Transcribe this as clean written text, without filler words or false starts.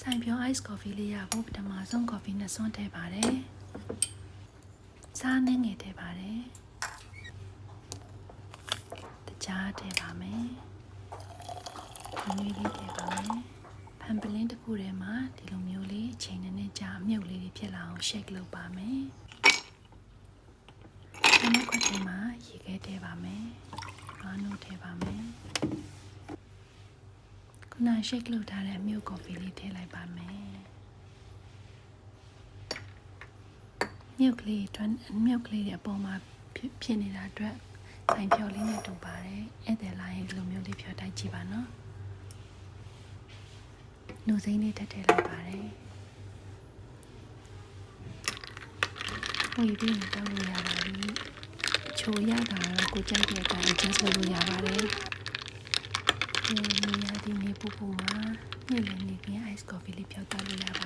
ဆိုင်ပြော ice coffee လေးရဖို့ပထမဆုံး coffee နဲ့စွန်းထည့်ပါတယ်စားနှင်းငယ်ထည့်ပါတယ်တကြားထည့်ပါမယ်ဒီနွေးလေးထည့်ပါမယ်ဖန်ပလင်းတစ်ခုထဲမှာဒီလိုမျိုးလေးအချိန်နဲ့ကြာအမြုပ်လေးတွေဖြစ်လာအောင် shake လုပ်ပါမယ်ဒီနောက်ခွက်ထဲမှာရေခဲထည့်ပါမယ်လွှမ်းနို့ထည့်ပါမယ်ခုန shake လုပ်ထားတဲ့အမြုပ် coffee လေးထည့်လိုက်ပါမယ်မြုပ်ကလေးတွေအပေါ်မှာဖြစ်နေတာအတွက်ဆိုင်ဖြော်လေးနဲ့တူပါတယ်ဧည့်သည်လာရင်ဒီလိုမျိုးလေးဖြော်တိုက်ကြည့်ပါနော်နှုတ်စိမ်းလေးထည့်လိုက်ပါတယ်ဝေပြီးတောက်လို့ရပါပြီချိုရတာတော့ကိုကြိုက်တဲ့အတိုင်း adjust လုပ်လို့ရပါတယ်ဒီနေရာဒီနေပူပူမှာနေ့လည်နေပြီး ice coffee လေးဖြော်တောက်လို့ရပါ